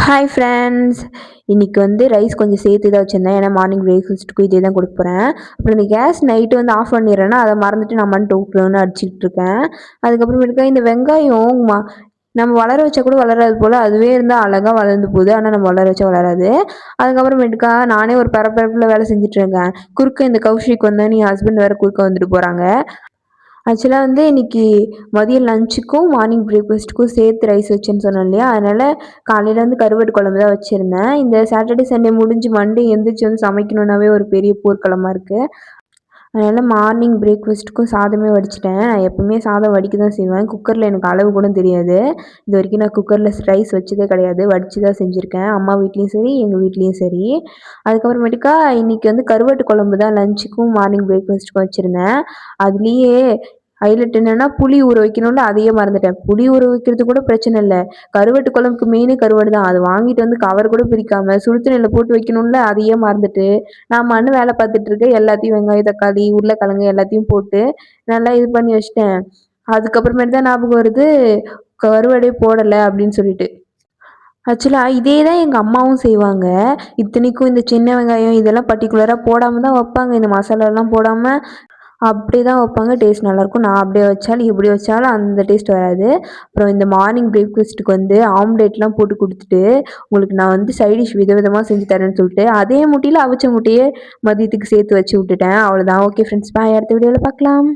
Hi friends. இன்னைக்கு rice கொஞ்சம் சேர்த்து தான் வச்சுருந்தேன். ஏன்னா மார்னிங் பிரேக்ஃபாஸ்ட்டுக்கும் இதே தான் கொடுக்க போகிறேன். அப்புறம் இந்த கேஸ் நைட்டு ஆஃப் பண்ணிடுறேன்னா அதை மறந்துட்டு நான் மண்ட்டு ஊற்றணும்னு அடிச்சுட்டு இருக்கேன். அதுக்கப்புறமேட்டுக்கா இந்த வெங்காயம் நம்ம வளர வச்சா கூட வளராது போல், அதுவே இருந்தால் அழகாக வளர்ந்து போகுது. ஆனால் நம்ம வளர வச்சா வளராது. அதுக்கப்புறமேட்டுக்கா நானே ஒரு பரபரப்பில் வேலை செஞ்சுட்டு இருக்கேன். குறுக்க இந்த கௌஷிக் வந்தேன், என் ஹஸ்பண்ட் வேறு குறுக்க வந்துட்டு போகிறாங்க. ஆக்சுவலாக இன்னைக்கு மதியம் லஞ்சுக்கும் மார்னிங் பிரேக்ஃபாஸ்ட்டுக்கும் சேர்த்து ரைஸ் வச்சேன்னு சொன்னேன் இல்லையா, அதனால் காலையில் கருவாட்டு குழம்பு தான் வச்சுருந்தேன். இந்த சாட்டர்டே சண்டே முடிஞ்சு மண்டே எந்திரிச்சு சமைக்கணுன்னாவே ஒரு பெரிய போர்க்களமாக இருக்குது. அதனால் மார்னிங் பிரேக்ஃபாஸ்ட்டுக்கும் சாதமே வடிச்சிட்டேன். நான் எப்பவுமே சாதம் வடிக்க தான் செய்வேன். குக்கரில் எனக்கு அளவு கூட தெரியாது. இது வரைக்கும் நான் குக்கரில் ரைஸ் வச்சதே கிடையாது. வடித்து தான் செஞ்சுருக்கேன். அம்மா வீட்லேயும் சரி, எங்கள் வீட்லேயும் சரி. அதுக்கப்புறமேட்டுக்கா இன்றைக்கி கருவாட்டு குழம்பு தான் லஞ்சுக்கும் மார்னிங் பிரேக்ஃபாஸ்ட்டுக்கும் வச்சுருந்தேன். அதுலேயே ஹைலைட் என்னென்னா புளி ஊற வைக்கணும்ல, அதையே மறந்துட்டேன். புளி ஊற வைக்கிறது கூட பிரச்சனை இல்லை. கருவாட்டு குழம்புக்கு மெயினே கருவாடு தான். அது வாங்கிட்டு கவர் கூட பிரிக்காமல் சுடுதண்ணியில் போட்டு வைக்கணும்ல, அதையே மறந்துட்டு நான் வேலை பார்த்துட்ருக்கேன். எல்லாத்தையும் வெங்காயம், தக்காளி, உருளைக்கிழங்கு எல்லாத்தையும் போட்டு நல்லா இது பண்ணி வச்சிட்டேன். அதுக்கப்புறமேட்டு தான் ஞாபகம் வருது, கருவாடே போடலை அப்படின்னு சொல்லிட்டு. ஆக்சுவலாக இதே தான் எங்கள் அம்மாவும் செய்வாங்க. இத்தனைக்கும் இந்த சின்ன வெங்காயம் இதெல்லாம் பர்ட்டிகுலராக போடாமல் தான் வைப்பாங்க. இந்த மசாலாலாம் போடாமல் அப்படியே தான் வைப்பாங்க. டேஸ்ட் நல்லாயிருக்கும். நான் அப்படியே வச்சாலும் எப்படி வச்சாலும் அந்த டேஸ்ட் வராது. அப்புறம் இந்த மார்னிங் பிரேக்ஃபாஸ்ட்டுக்கு ஆம்லேட்லாம் போட்டு கொடுத்துட்டு, உங்களுக்கு நான் சைடிஷ் விதவிதமாக செஞ்சு தரேன்னு சொல்லிட்டு, அதே முட்டையில் அவிச்ச முட்டையே மதியத்துக்கு சேர்த்து வச்சு விட்டுட்டேன். அவ்வளோதான். ஓகே ஃப்ரெண்ட்ஸ், பாய். அடுத்த வீடியோவில் பார்க்கலாம்.